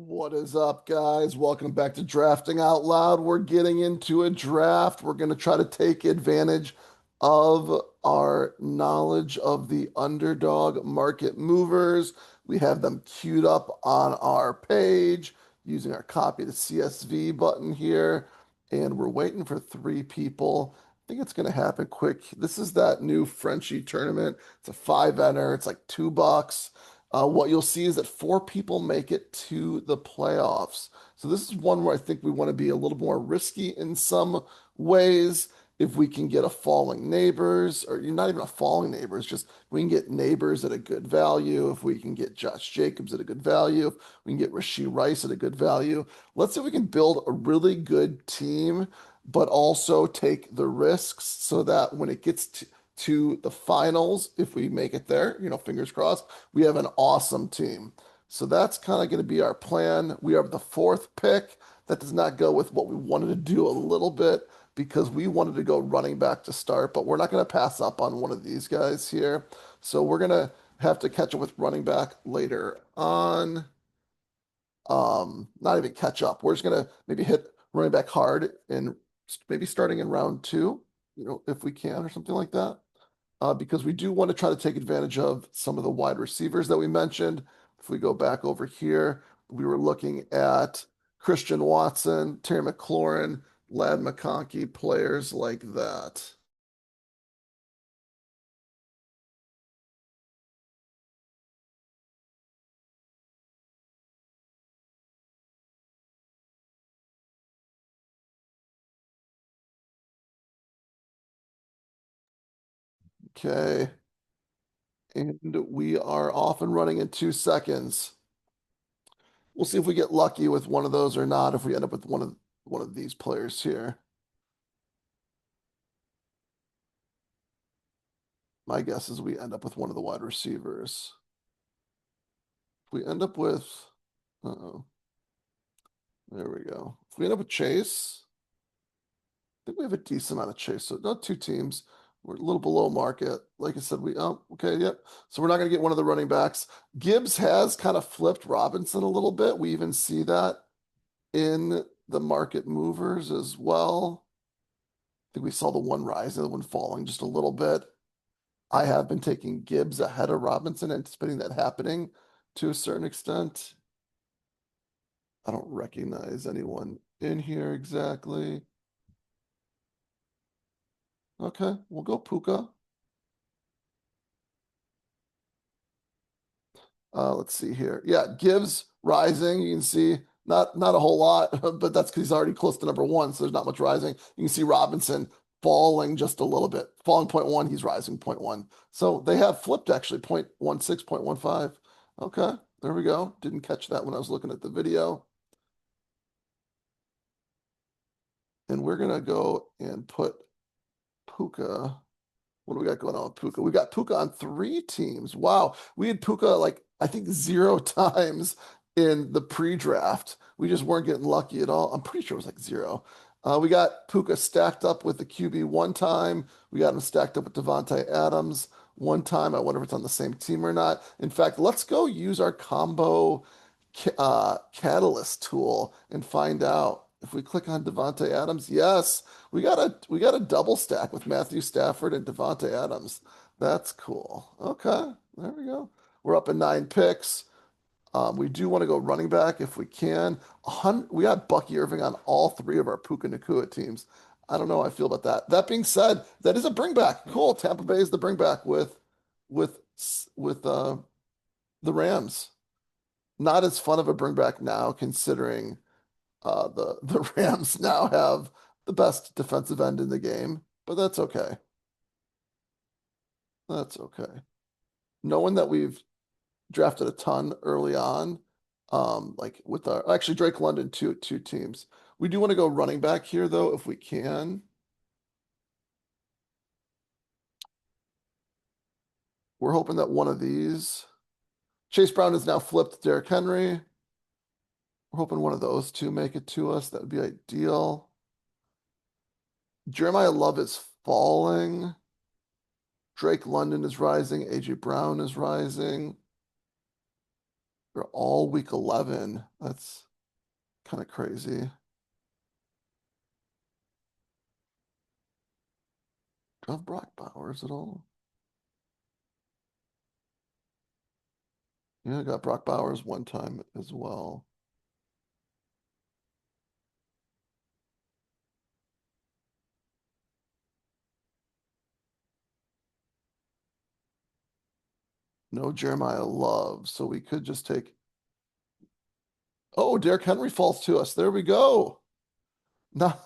What is up, guys? Welcome back to Drafting Out Loud. We're getting into a draft. We're going to try to take advantage of our knowledge of the underdog market movers. We have them queued up on our page using our copy to CSV button here. And we're waiting for three people. I think it's going to happen quick. This is that new Frenchie tournament. It's a five enter. It's like $2. What you'll see is that four people make it to the playoffs. So this is one where I think we want to be a little more risky in some ways. If we can get a falling neighbors, or you're not even a falling neighbors, just we can get neighbors at a good value. If we can get Josh Jacobs at a good value, if we can get Rashee Rice at a good value. Let's see if we can build a really good team, but also take the risks so that when it gets to the finals, if we make it there, fingers crossed, we have an awesome team. So that's kind of going to be our plan. We are the fourth pick. That does not go with what we wanted to do a little bit because we wanted to go running back to start, but we're not going to pass up on one of these guys here. So we're going to have to catch up with running back later on. Not even catch up. We're just going to maybe hit running back hard and maybe starting in round two, if we can or something like that, because we do want to try to take advantage of some of the wide receivers that we mentioned. If we go back over here, we were looking at Christian Watson, Terry McLaurin, Lad McConkey, players like that. Okay. And we are off and running in 2 seconds. We'll see if we get lucky with one of those or not, if we end up with one of these players here. My guess is we end up with one of the wide receivers. If we end up with, uh-oh, there we go. If we end up with Chase, I think we have a decent amount of Chase. So not two teams. We're a little below market. Like I said, okay, yep. So we're not going to get one of the running backs. Gibbs has kind of flipped Robinson a little bit. We even see that in the market movers as well. I think we saw the one rise and the one falling just a little bit. I have been taking Gibbs ahead of Robinson, anticipating that happening to a certain extent. I don't recognize anyone in here exactly. Okay, we'll go Puka. Let's see here. Yeah, Gibbs rising. You can see not a whole lot, but that's because he's already close to number one, so there's not much rising. You can see Robinson falling just a little bit. Falling 0.1, he's rising 0.1. So they have flipped actually 0.16, 0.15. Okay, there we go. Didn't catch that when I was looking at the video. And we're gonna go and put Puka. What do we got going on with Puka? We got Puka on three teams. Wow. We had Puka like I think 0 times in the pre-draft. We just weren't getting lucky at all. I'm pretty sure it was like zero. We got Puka stacked up with the QB one time. We got him stacked up with Devontae Adams one time. I wonder if it's on the same team or not. In fact, let's go use our combo catalyst tool and find out. If we click on Devontae Adams, yes, we got a double stack with Matthew Stafford and Devontae Adams. That's cool. Okay, there we go. We're up in 9 picks. We do want to go running back if we can. We got Bucky Irving on all three of our Puka Nakua teams. I don't know how I feel about that. That being said, that is a bring back. Cool. Tampa Bay is the bring back with with the Rams. Not as fun of a bring back now, considering the Rams now have the best defensive end in the game, but that's okay. That's okay. Knowing that we've drafted a ton early on, like with our actually Drake London two teams. We do want to go running back here though, if we can. We're hoping that one of these. Chase Brown is now flipped Derrick Henry. We're hoping one of those two make it to us. That would be ideal. Jeremiah Love is falling. Drake London is rising. AJ Brown is rising. They're all week 11. That's kind of crazy. Do I have Brock Bowers at all? Yeah, I got Brock Bowers one time as well. No Jeremiah Love. So we could just take. Oh, Derrick Henry falls to us. There we go. Not,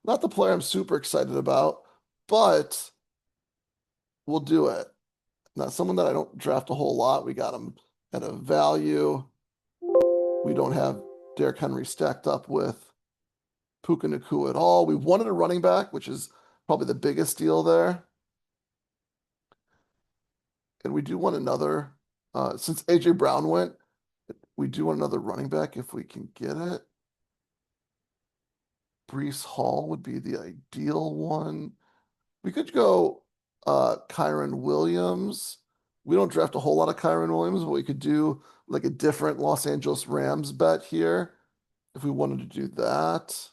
not the player I'm super excited about, but we'll do it. Not someone that I don't draft a whole lot. We got him at a value. We don't have Derrick Henry stacked up with Puka Nacua at all. We wanted a running back, which is probably the biggest deal there. And we do want another, since AJ Brown went, we do want another running back if we can get it. Brees Hall would be the ideal one. We could go Kyron Williams. We don't draft a whole lot of Kyron Williams, but we could do like a different Los Angeles Rams bet here if we wanted to do that.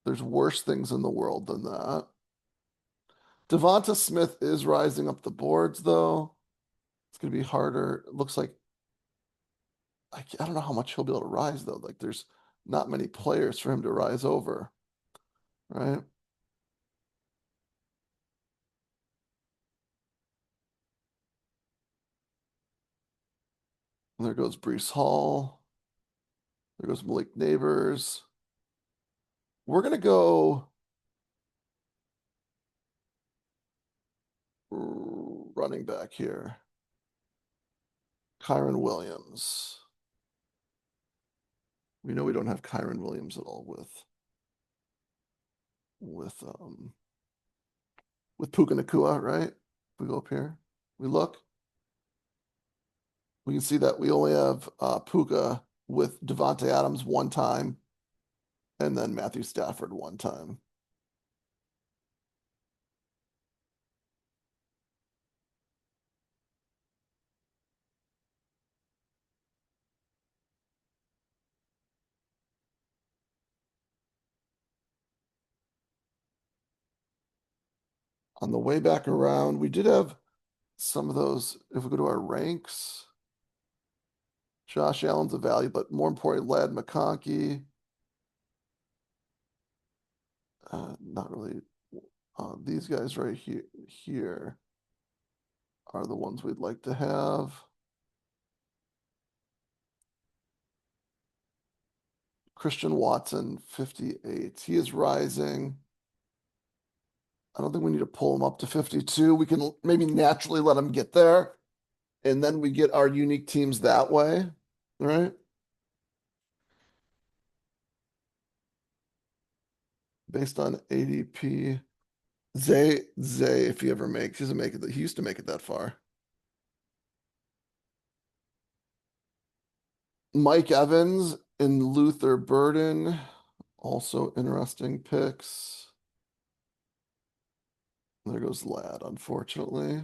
There's worse things in the world than that. Devonta Smith is rising up the boards, though. It's going to be harder. It looks like I don't know how much he'll be able to rise, though. Like, there's not many players for him to rise over, right? And there goes Brees Hall. There goes Malik Neighbors. We're going to go running back here. Kyron Williams. We know we don't have Kyron Williams at all with um with Puka Nacua, right? We go up here. We look. We can see that we only have Puka with Devontae Adams one time, and then Matthew Stafford one time. On the way back around, we did have some of those. If we go to our ranks, Josh Allen's a value, but more importantly, Lad McConkey. Not really. These guys right here are the ones we'd like to have. Christian Watson, 58. He is rising. I don't think we need to pull him up to 52. We can maybe naturally let him get there, and then we get our unique teams that way, right? Based on ADP. Zay, if he ever makes, he doesn't make it. He used to make it that far. Mike Evans and Luther Burden, also interesting picks. There goes Lad, unfortunately.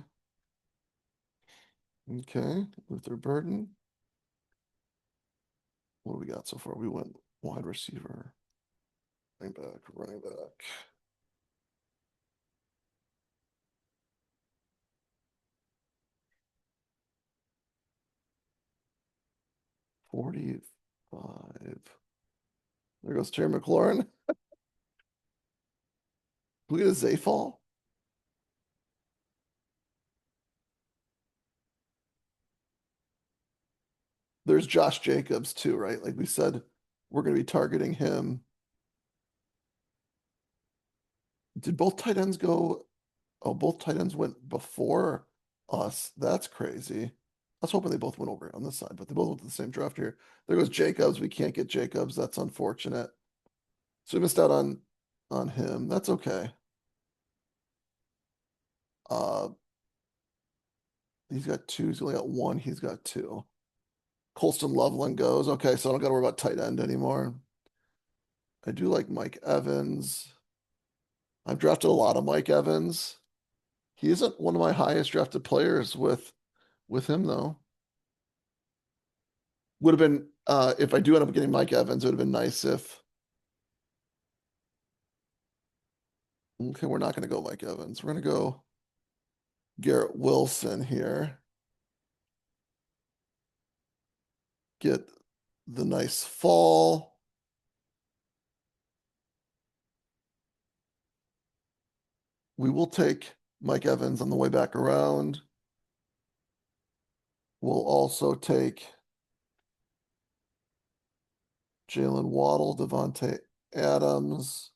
Okay, Luther Burden. What do we got so far? We went wide receiver, running back, running back. 45. There goes Terry McLaurin. Look at his Zayfall. There's Josh Jacobs too, right? Like we said, we're going to be targeting him. Did both tight ends go? Oh, both tight ends went before us. That's crazy. I was hoping they both went over on this side, but they both went to the same draft here. There goes Jacobs. We can't get Jacobs. That's unfortunate. So we missed out on him. That's okay. Uh, he's got two. He's only got one. He's got two. Colston Loveland goes. Okay, so I don't got to worry about tight end anymore. I do like Mike Evans. I've drafted a lot of Mike Evans. He isn't one of my highest drafted players with him though. Would have been if I do end up getting Mike Evans, it would have been nice if okay, we're not gonna go Mike Evans. We're gonna go Garrett Wilson here. Get the nice fall. We will take Mike Evans on the way back around. We'll also take Jalen Waddle, Devontae Adams.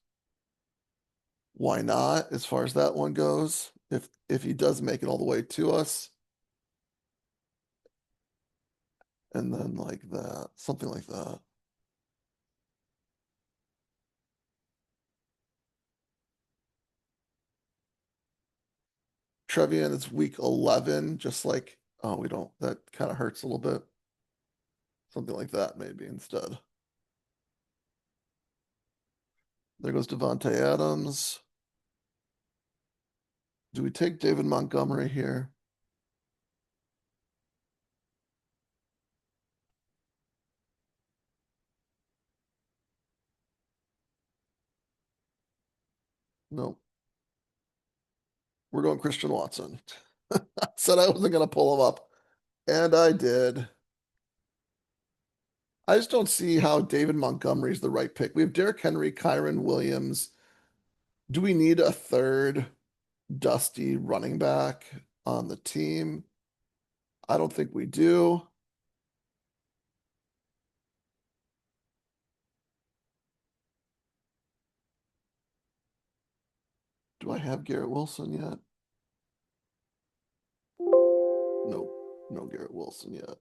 Why not, as far as that one goes? If he does make it all the way to us, and then like that, something like that. Trevian is week 11, just like, oh, we don't, that kind of hurts a little bit. Something like that, maybe instead. There goes Devontae Adams. Do we take David Montgomery here? No, we're going Christian Watson. I said I wasn't going to pull him up, and I did. I just don't see how David Montgomery is the right pick. We have Derrick Henry, Kyron Williams. Do we need a third dusty running back on the team? I don't think we do. Do I have Garrett Wilson yet? No, no Garrett Wilson yet.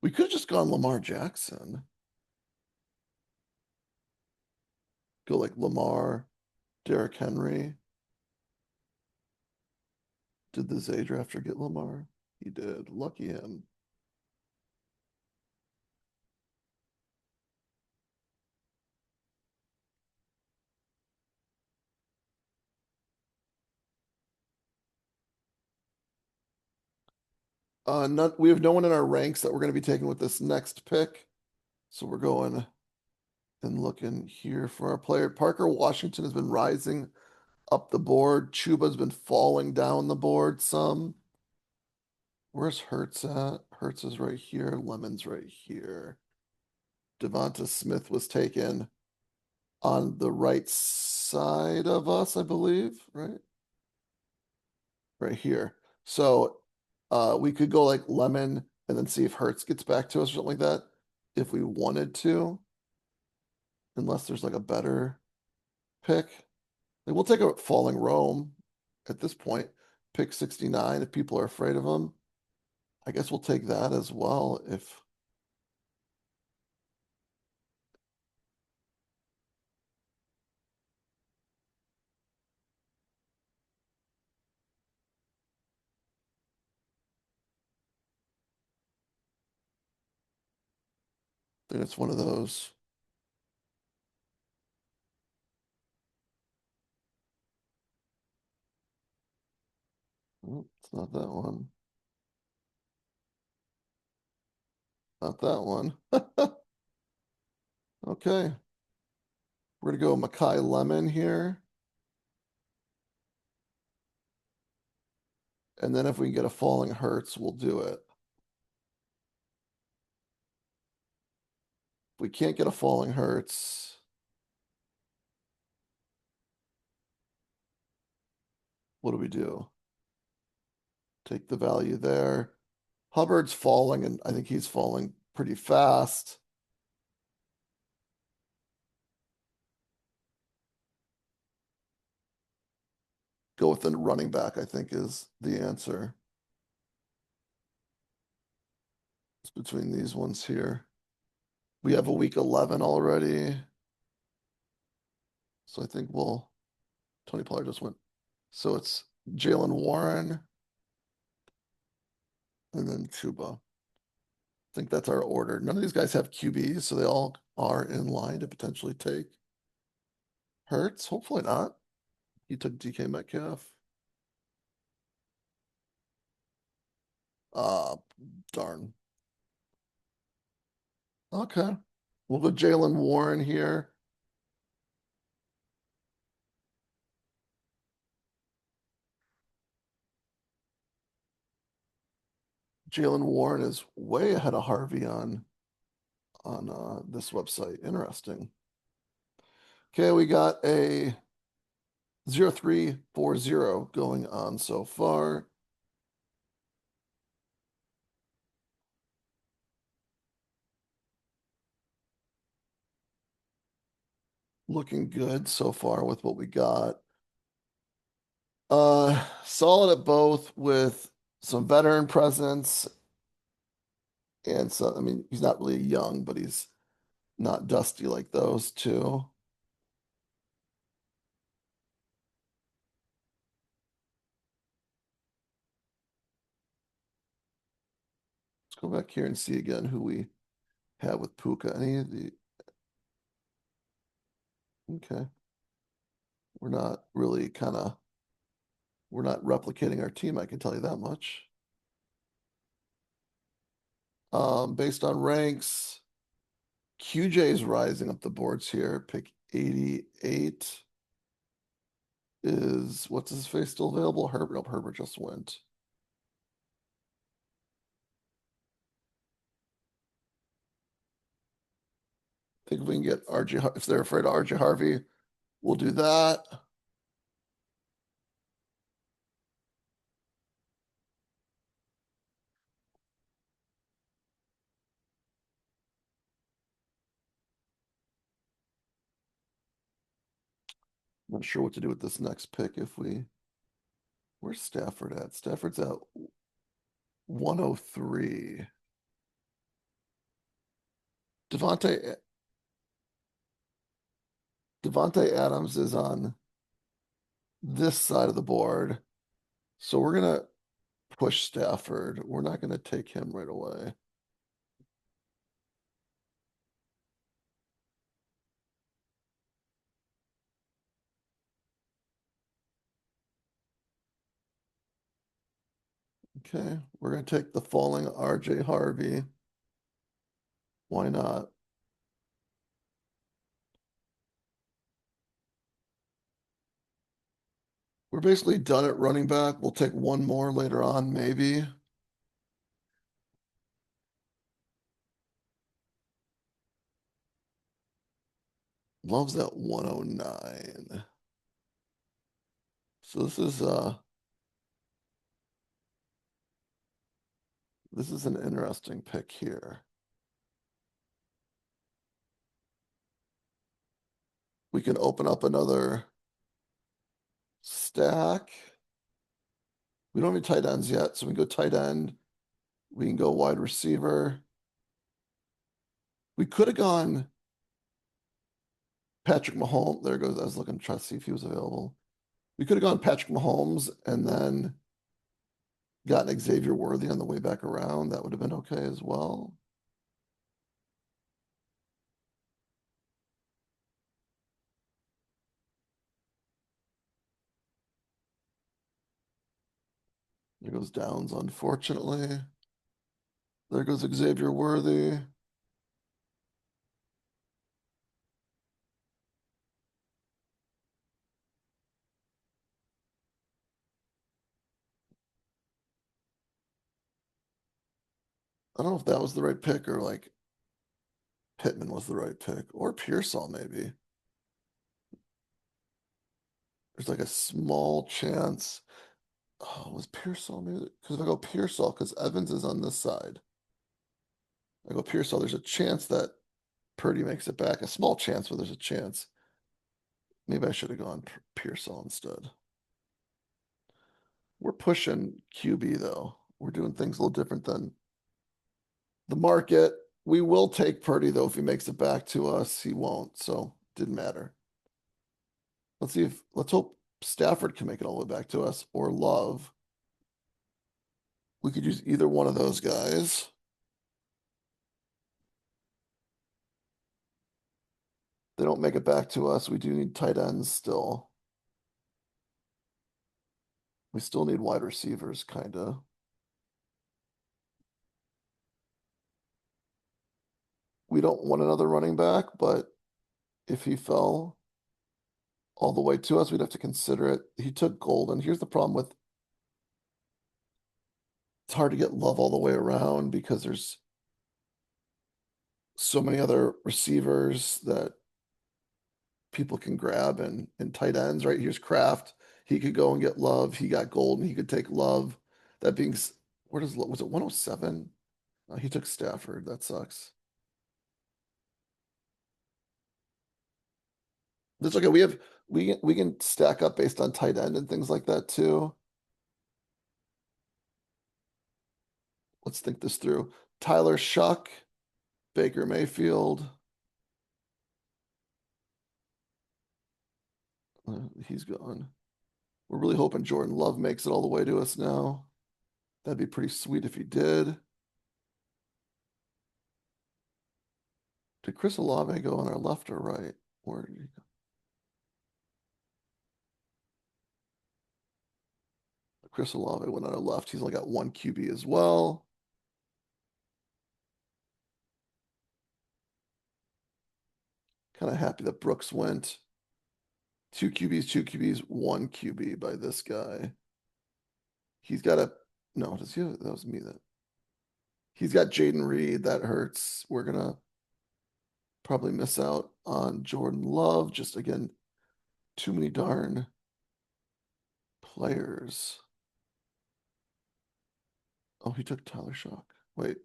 We could have just gone Lamar Jackson. Go like Lamar, Derrick Henry. Did the Zay drafter get Lamar? He did. Lucky him. Not, we have no one in our ranks that we're going to be taking with this next pick. So we're going and looking here for our player. Parker Washington has been rising up the board. Chuba's been falling down the board some. Where's Hertz at? Hertz is right here. Lemon's right here. Devonta Smith was taken on the right side of us, I believe, right? Right here. So we could go like Lemon and then see if Hertz gets back to us or something like that if we wanted to, unless there's like a better pick. Like we'll take a falling Rome at this point, pick 69 if people are afraid of him. I guess we'll take that as well if then it's one of those. Oh, it's not that one. Not that one. Okay. We're gonna go Mackay Lemon here. And then if we can get a falling Hertz, we'll do it. If we can't get a falling Hertz, what do we do? Take the value there. Hubbard's falling, and I think he's falling pretty fast. Go with the running back, I think, is the answer. It's between these ones here. We have a week 11 already. So I think we'll, Tony Pollard just went. So it's Jalen Warren and then Chuba. think that's our order. None of these guys have QBs, so they all are in line to potentially take Hurts. Hopefully not. He took DK Metcalf. Uh, darn. Okay. We'll go Jalen Warren here. Jalen Warren is way ahead of Harvey on this website. Interesting. Okay, we got a 0340 going on so far. Looking good so far with what we got. Solid at both with some veteran presence and so I mean he's not really young, but he's not dusty like those two. Let's go back here and see again who we have with Puka. Any of the okay. We're not really kind of we're not replicating our team, I can tell you that much. Based on ranks, QJ is rising up the boards here. Pick 88 is what's his face still available? Herbert. Nope, Herbert just went. I think if we can get RJ, if they're afraid of RJ Harvey, we'll do that. I'm not sure what to do with this next pick if we. Where's Stafford at? Stafford's at 103. Devontae Devontae Adams is on this side of the board. So we're gonna push Stafford. We're not gonna take him right away. Okay, we're gonna take the falling RJ Harvey. Why not? We're basically done at running back. We'll take one more later on, maybe. Loves that 109. So this is an interesting pick here. We can open up another stack. We don't have any tight ends yet, so we can go tight end. We can go wide receiver. We could have gone Patrick Mahomes. There goes. I was looking to try to see if he was available. We could have gone Patrick Mahomes and then gotten Xavier Worthy on the way back around. That would have been okay as well. There goes Downs, unfortunately. There goes Xavier Worthy. I don't know if that was the right pick or like Pittman was the right pick or Pearsall maybe. There's like a small chance. Oh, was Pearsall maybe? Because if I go Pearsall, because Evans is on this side, I go Pearsall. There's a chance that Purdy makes it back. A small chance, but there's a chance. Maybe I should have gone Pearsall instead. We're pushing QB though. We're doing things a little different than the market. We will take Purdy though if he makes it back to us. He won't, so didn't matter. Let's hope Stafford can make it all the way back to us or Love. We could use either one of those guys. They don't make it back to us. We do need tight ends still. We still need wide receivers, kind of. We don't want another running back, but if he fell all the way to us, we'd have to consider it. He took Golden. Here's the problem with it's hard to get Love all the way around because there's so many other receivers that people can grab and tight ends, right? Here's Kraft. He could go and get Love. He got Golden. He could take Love. That being, where does was it 107? He took Stafford. That sucks. That's okay. We can stack up based on tight end and things like that too. Let's think this through. Tyler Shuck, Baker Mayfield. He's gone. We're really hoping Jordan Love makes it all the way to us now. That'd be pretty sweet if he did. Did Chris Olave go on our left or right? Where did he go? Chris Olave went on our left. He's only got one QB as well. Kind of happy that Brooks went. Two QBs, one QB by this guy. He's got a no, does he have, that was me that he's got Jaden Reed. That hurts. We're gonna probably miss out on Jordan Love. Just again, too many darn players. Oh, he took Tyler Shock. Wait.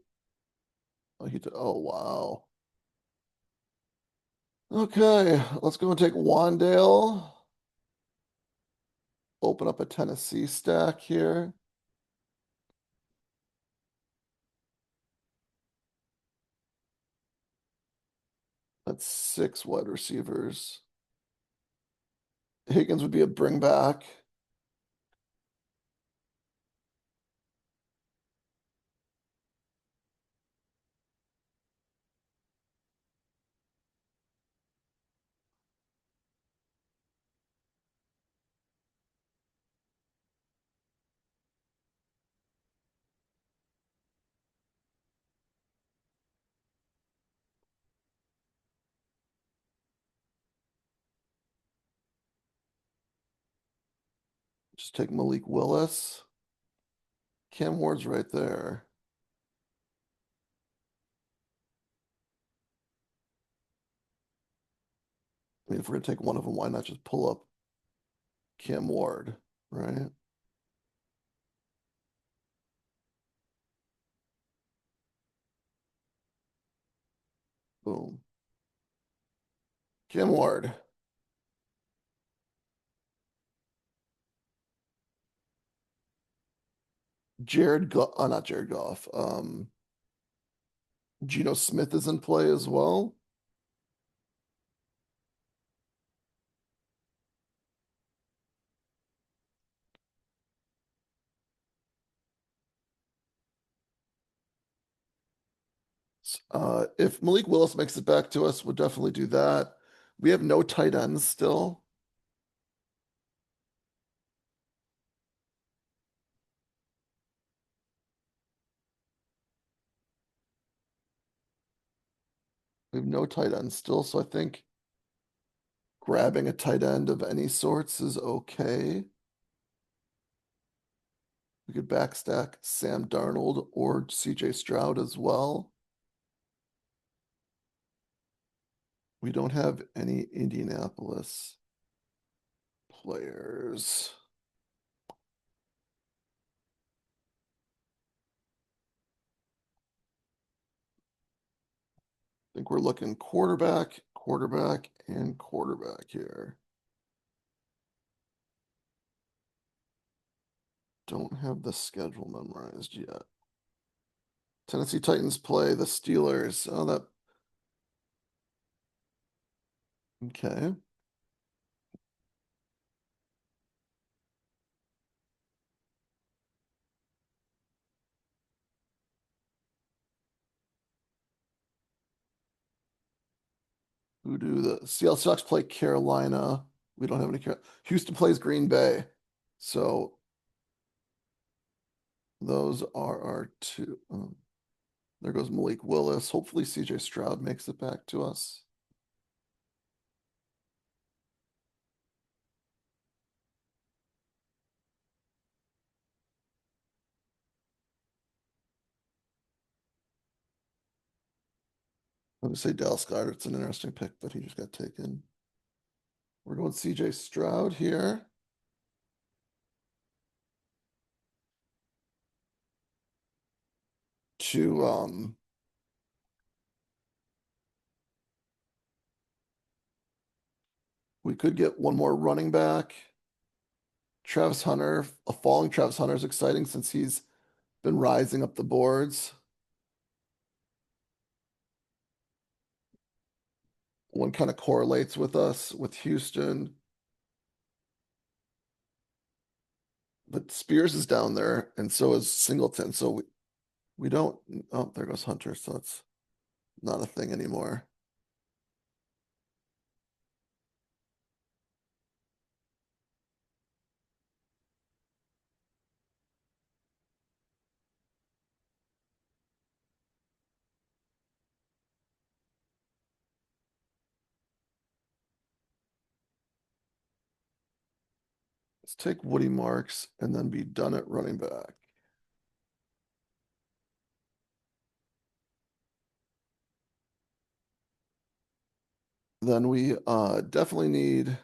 Oh, he took. Oh, wow. Okay, let's go and take Wandale. Open up a Tennessee stack here. That's six wide receivers. Higgins would be a bring back. Just take Malik Willis. Cam Ward's right there. I mean, if we're gonna take one of them, why not just pull up Cam Ward, right? Boom. Cam Ward. Not Jared Goff. Geno Smith is in play as well. If Malik Willis makes it back to us, we'll definitely do that. We have no tight ends still. We have no tight ends still, so I think grabbing a tight end of any sorts is okay. We could backstack Sam Darnold or CJ Stroud as well. We don't have any Indianapolis players. I think we're looking quarterback, quarterback, and quarterback here. Don't have the schedule memorized yet. Tennessee Titans play the Steelers. Oh, that okay. Who do the Seattle Sox play Carolina? We don't have any Houston plays Green Bay. So those are our two. There goes Malik Willis. Hopefully CJ Stroud makes it back to us. I would say Dallas Goedert's an interesting pick, but he just got taken. We're going CJ Stroud here. To we could get one more running back. Travis Hunter, a falling Travis Hunter is exciting since he's been rising up the boards. One kind of correlates with us with Houston, but Spears is down there, and so is Singleton. So we don't. Oh, there goes Hunter. So it's not a thing anymore. Let's take Woody Marks and then be done at running back. Then we definitely need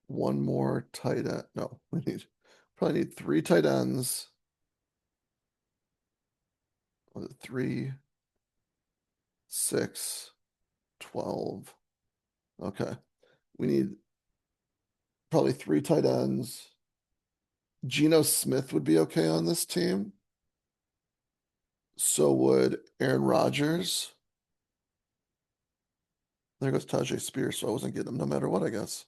one more tight end. No, we need probably need three tight ends. Three, 6, 12. Okay. We need probably three tight ends. Geno Smith would be okay on this team. So would Aaron Rodgers. There goes Tajay Spears, so I wasn't getting him no matter what, I guess.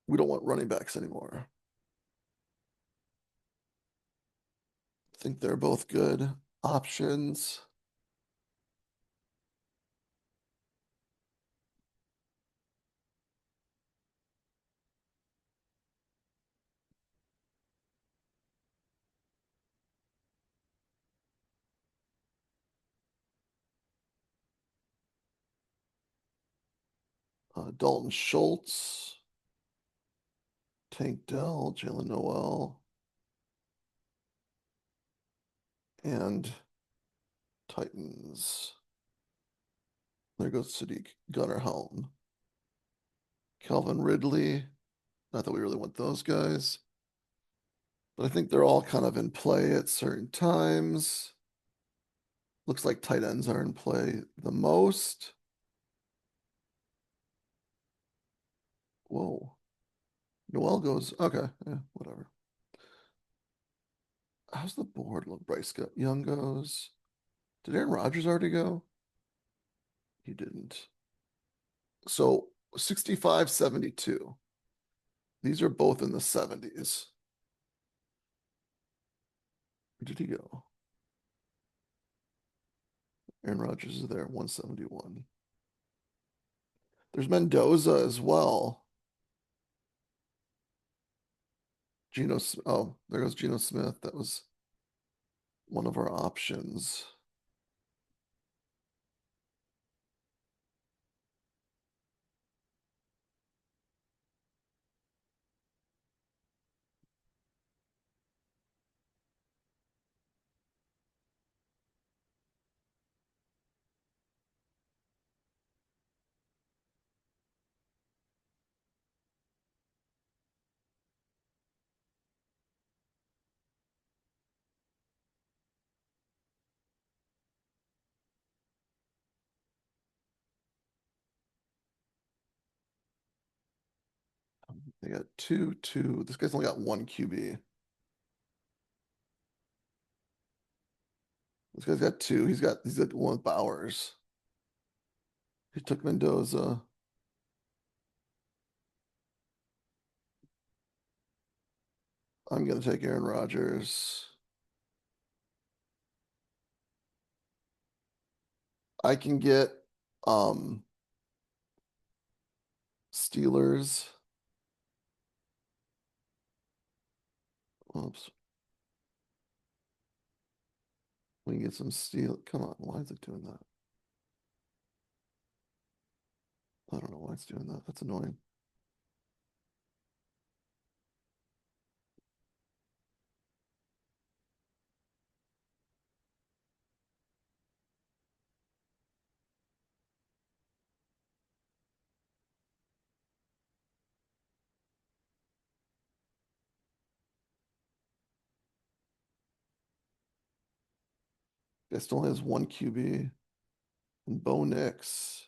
We don't want running backs anymore. I think they're both good options. Dalton Schultz, Tank Dell, Jalen Noel, and Titans. There goes Sadiq Gunnar Helm. Calvin Ridley. Not that we really want those guys, but I think they're all kind of in play at certain times. Looks like tight ends are in play the most. Whoa. Noel goes, okay, yeah, whatever. How's the board look? Young goes. Did Aaron Rodgers already go? He didn't. So 65, 72. These are both in the 70s. Where did he go? Aaron Rodgers is there, 171. There's Mendoza as well. Oh, there goes Geno Smith. That was one of our options. They got two, two. This guy's only got one QB. This guy's got two. He's got one with Bowers. He took Mendoza. I'm gonna take Aaron Rodgers. I can get um Steelers. Oops. We can get some steel. Come on, why is it doing that? I don't know why it's doing that. That's annoying. It still has one QB. And Bo Nix,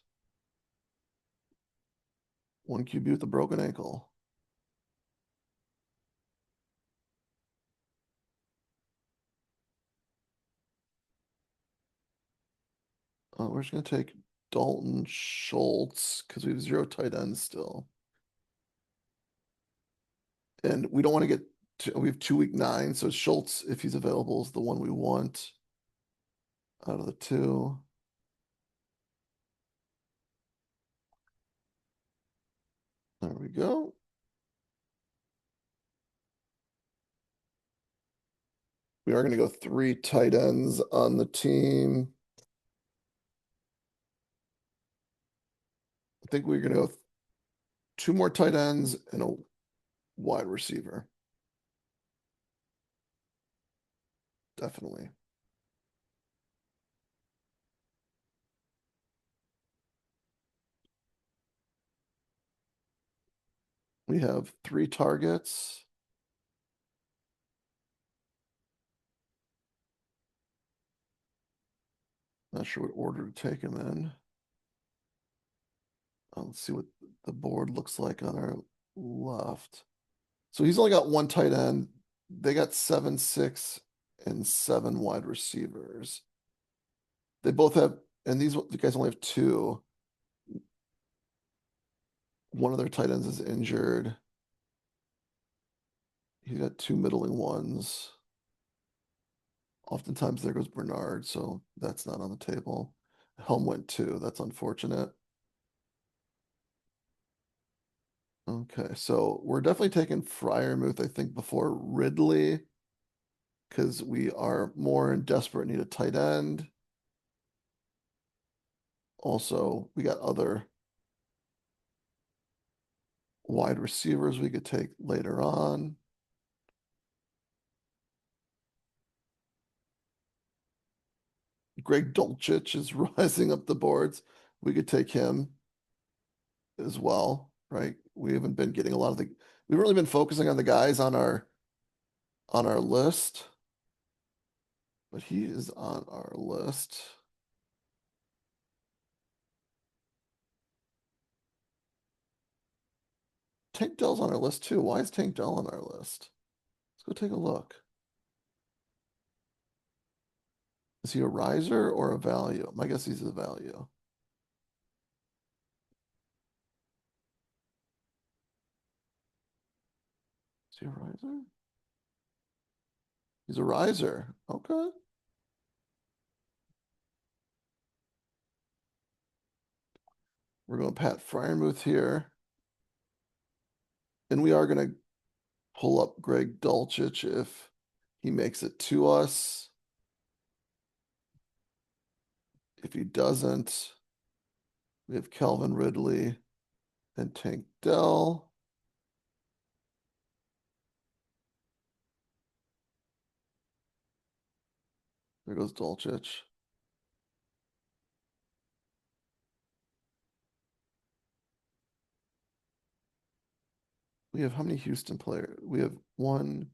one QB with a broken ankle. We're just gonna take Dalton Schultz because we have zero tight ends still. And we don't want to get we have 2 week 9, so Schultz, if he's available, is the one we want out of the two. There we go. We are going to go 3 tight ends on the team. I think we're going to go 2 more tight ends and a wide receiver. Definitely. We have 3 targets. Not sure what order to take him in. Let's see what the board looks like on our left. So he's only got 1 tight end. They got 7, 6, and 7 wide receivers. They both have, and these the guys only have 2. One of their tight ends is injured. He's got 2 middling ones. Oftentimes there goes Bernard, so that's not on the table. Helm went 2. That's unfortunate. Okay, so we're definitely taking Fryermuth, I think, before Ridley because we are more in desperate need of tight end. Also, we got other wide receivers we could take later on. Greg Dulcich is rising up the boards. We could take him as well, right? We haven't been getting a lot of we've really been focusing on the guys on our list, but he is on our list. Tank Dell's on our list too. Why is Tank Dell on our list? Let's go take a look. Is he a riser or a value? My guess he's a value. Is he a riser? He's a riser. Okay. We're going Pat Fryermuth here. And we are going to pull up Greg Dulcich if he makes it to us. If he doesn't, we have Calvin Ridley and Tank Dell. There goes Dulcich. We have how many Houston players? We have 1,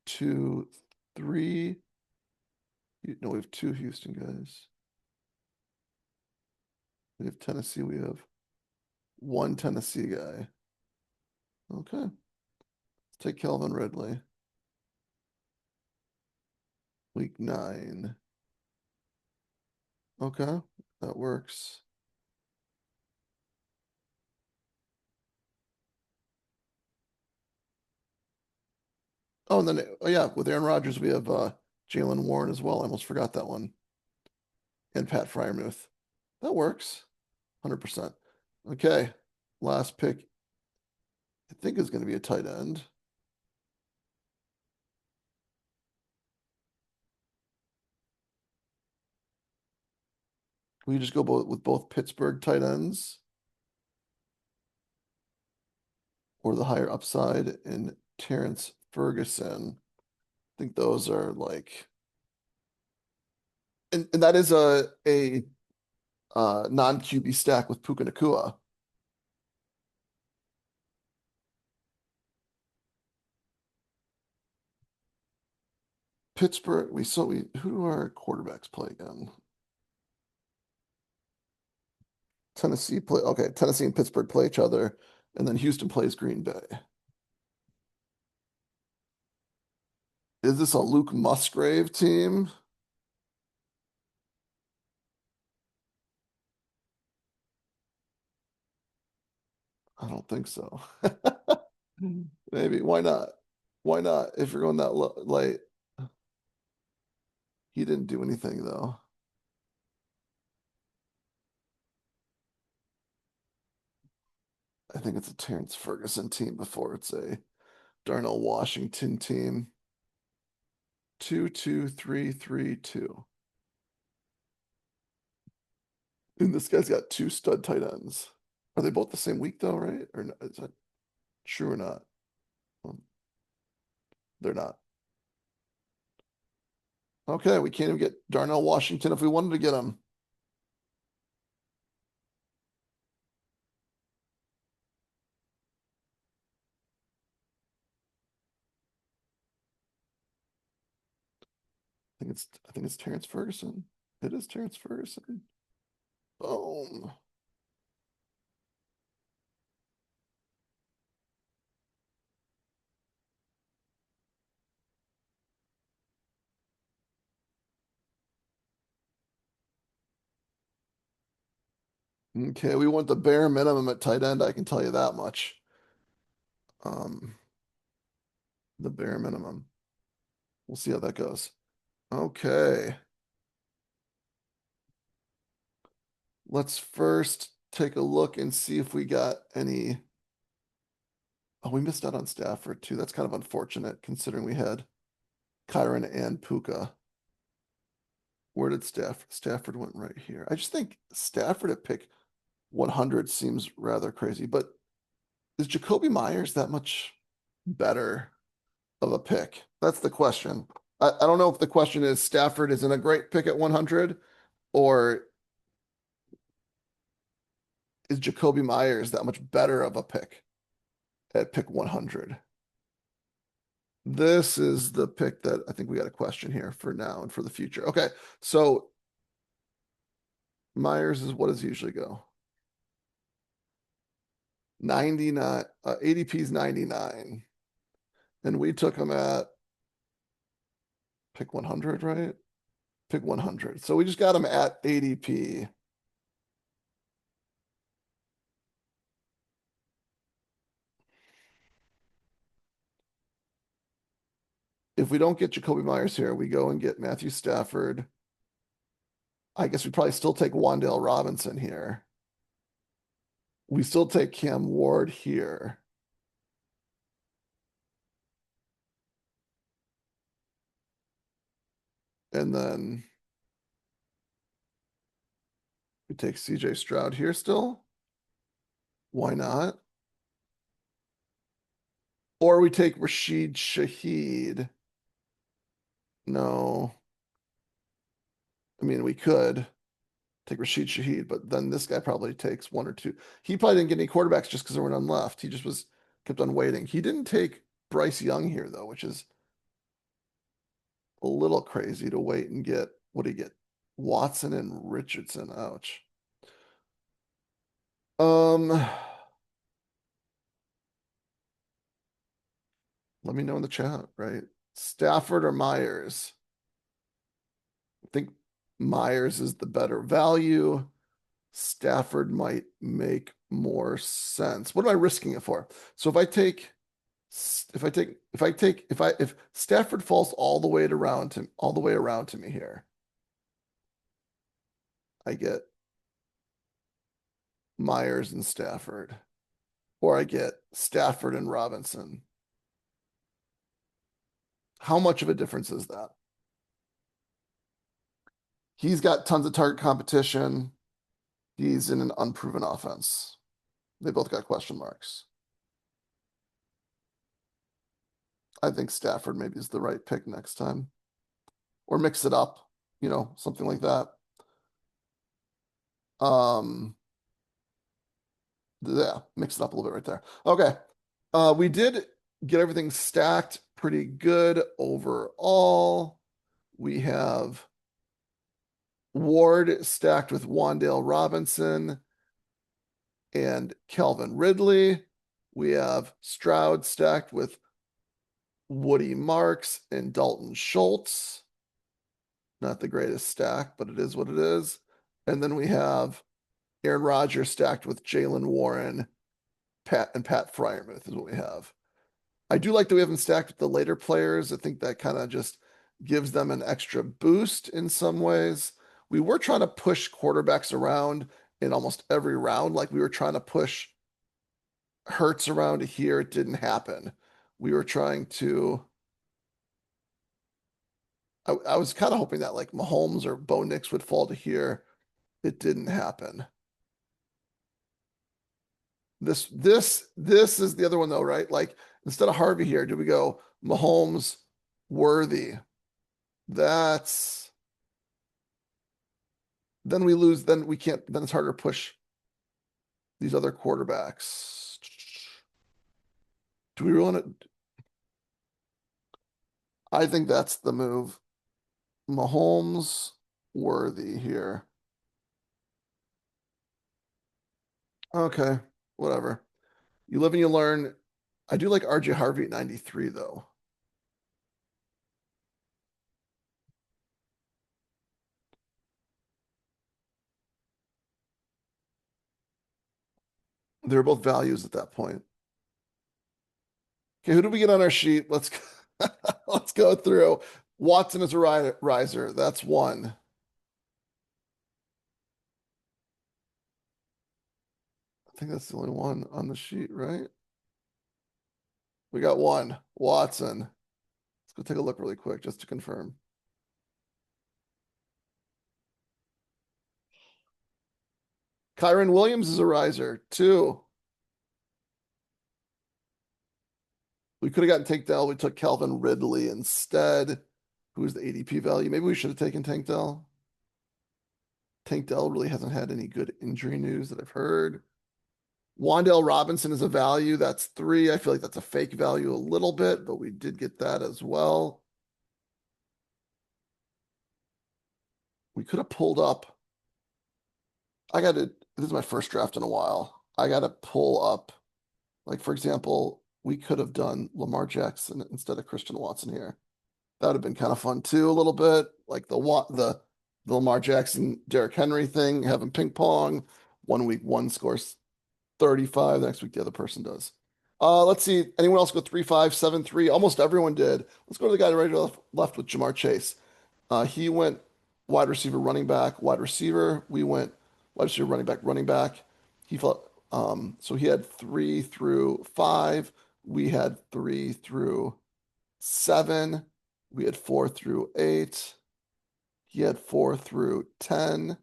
2, 3. No, we have 2 Houston guys. We have Tennessee. We have 1 Tennessee guy. Okay. Let's take Calvin Ridley. Week 9. Okay, that works. Oh, and then yeah, with Aaron Rodgers, we have Jalen Warren as well. I almost forgot that one. and Pat Fryermuth. That works. 100%. Okay. Last pick, I think, is going to be a tight end. We just go with both Pittsburgh tight ends or the higher upside in Terrence Ferguson. I think those are like, and that is a non QB stack with Puka Nakua. Pittsburgh, we who do our quarterbacks play again? Tennessee play okay, Tennessee and Pittsburgh play each other, and then Houston plays Green Bay. Is this a Luke Musgrave team? I don't think so. Maybe. Why not? Why not? If you're going that late, he didn't do anything though. I think it's a Terrence Ferguson team before it's a Darnell Washington team. 2-2-3-3-2. And this guy's got two stud tight ends. Are they both the same week though, right? Or is that true or not? Um, they're not. Okay, we can't even get Darnell Washington if we wanted to get him. I think it's Terrence Ferguson. It is Terrence Ferguson. Boom. Okay, we want the bare minimum at tight end. I can tell you that much. Um, the bare minimum. We'll see how that goes. Okay, let's first take a look and see if we got any. Oh, we missed out on Stafford too. That's kind of unfortunate considering we had Kyron and Puka. Where did Stafford went right here? I just think Stafford at pick 100 seems rather crazy, but is Jacoby Myers that much better of a pick? That's the question. I don't know if the question is Stafford isn't a great pick at 100 or is Jacoby Myers that much better of a pick at pick 100? This is the pick that I think we got a question here for now and for the future. Okay, so Myers is what does he usually go? 99, ADP is 99. And we took him at pick 100, right? Pick 100. So we just got him at ADP. If we don't get Jacoby Myers here, we go and get Matthew Stafford. I guess we probably still take Wandale Robinson here. We still take Cam Ward here. And then we take CJ Stroud here still. Why not? Or we take Rashid Shaheed. No. I mean, we could take Rashid Shaheed, but then this guy probably takes one or two. He probably didn't get any quarterbacks just because there were none left. He just was kept on waiting. He didn't take Bryce Young here though, which is a little crazy to wait and get what do you get? Watson and Richardson. Ouch. Um, let me know in the chat, right? Stafford or Myers? I think Myers is the better value. Stafford might make more sense. What am I risking it for? So if Stafford falls all the way around to me here, I get Myers and Stafford, or I get Stafford and Robinson. How much of a difference is that? He's got tons of target competition. He's in an unproven offense. They both got question marks. I think Stafford maybe is the right pick next time, or mix it up, something like that. Um, yeah, mix it up a little bit right there. Okay. We did get everything stacked pretty good overall. We have Ward stacked with Wandale Robinson and Calvin Ridley. We have Stroud stacked with Woody Marks and Dalton Schultz. Not the greatest stack, but it is what it is. And then we have Aaron Rodgers stacked with Jalen Warren, Pat Fryermuth is what we have. I do like that we haven't stacked with the later players. I think that kind of just gives them an extra boost in some ways. We were trying to push quarterbacks around in almost every round. Like we were trying to push Hurts around here. It didn't happen. We were trying to. I was kind of hoping that like Mahomes or Bo Nix would fall to here. It didn't happen. This is the other one though, right? Like instead of Harvey here, do we go Mahomes, Worthy? That's then we lose. Then we can't. Then it's harder to push these other quarterbacks. Do we really want to? I think that's the move. Mahomes, Worthy here. Okay, whatever. You live and you learn. I do like RJ Harvey at 93 though. They're both values at that point. Okay, who do we get on our sheet? Let's go through. Watson is a riser. That's one. I think that's the only one on the sheet, right? We got one. Watson. Let's go take a look really quick just to confirm. Kyron Williams is a riser. Two. We could have gotten Tank Dell. We took Calvin Ridley instead. Who's the ADP value? Maybe we should have taken Tank Dell. Tank Dell really hasn't had any good injury news that I've heard. Wandale Robinson is a value. That's three. I feel like that's a fake value a little bit, but we did get that as well. We could have pulled up. This is my first draft in a while. I got to pull up, like, for example, we could have done Lamar Jackson instead of Christian Watson here. That would have been kind of fun too, a little bit. Like the Lamar Jackson, Derrick Henry thing, having ping pong. 1 week, one scores 35. The next week, the other person does. Let's see. Anyone else go 3-5-7-3? Almost everyone did. Let's go to the guy right or left with Jamar Chase. He went wide receiver, running back, wide receiver. We went wide receiver, running back, running back. He felt so he had 3 through 5. We had 3 through 7. We had 4 through 8. He had 4 through 10.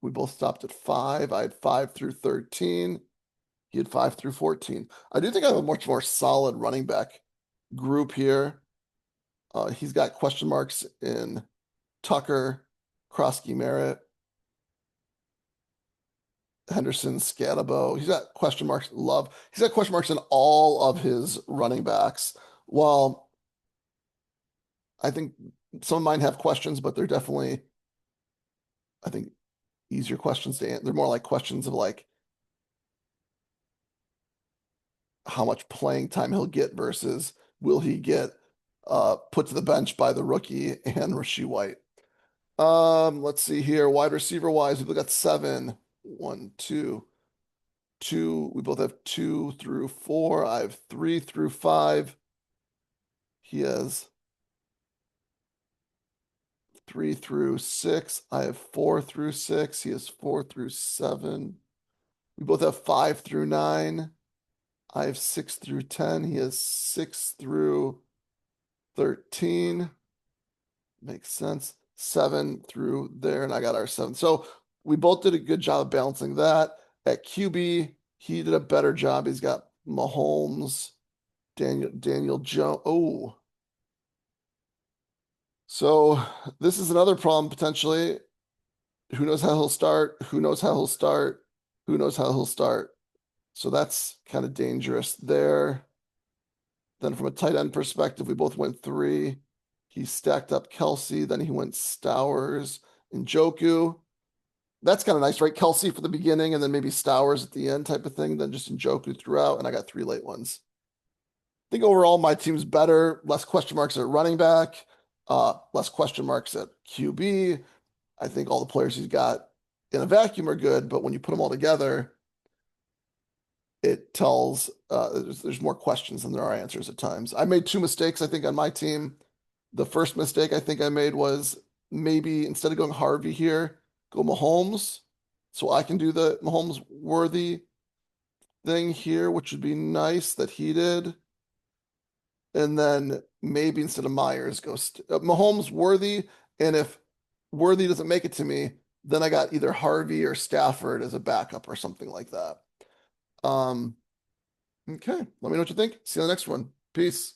We both stopped at 5. I had 5 through 13. He had 5 through 14. I do think I have a much more solid running back group here. He's got question marks in Tucker, Krosky Merritt, Henderson, Scatabo. He's got question marks. Love. He's got question marks in all of his running backs. Well, I think some of mine have questions, but they're definitely, I think, easier questions to answer. They're more like questions of like how much playing time he'll get versus will he get put to the bench by the rookie and Rasheed White. Let's see here. Wide receiver wise, we've got 7. 1, 2, 2. We both have 2 through 4. I have 3 through 5. He has 3 through 6. I have 4 through 6. He has 4 through 7. We both have 5 through 9. I have 6 through 10. He has 6 through 13. Makes sense. 7 through there, and I got our 7. So we both did a good job of balancing that. At QB, he did a better job. He's got Mahomes, Daniel Jones. Oh, so this is another problem potentially. Who knows how he'll start? Who knows how he'll start? Who knows how he'll start? So that's kind of dangerous there. Then from a tight end perspective, we both went 3. He stacked up Kelsey, then he went Stowers and Njoku. That's kind of nice, right? Kelsey for the beginning and then maybe Stowers at the end type of thing, then just Njoku throughout, and I got 3 late ones. I think overall my team's better, less question marks at running back, less question marks at QB. I think all the players he's got in a vacuum are good, but when you put them all together, it tells there's more questions than there are answers at times. I made 2 mistakes, I think, on my team. The first mistake I think I made was maybe instead of going Harvey here, go Mahomes. So I can do the Mahomes worthy thing here, which would be nice that he did. And then maybe instead of Myers, go Mahomes worthy. And if worthy doesn't make it to me, then I got either Harvey or Stafford as a backup or something like that. Okay, let me know what you think. See you on the next one. Peace.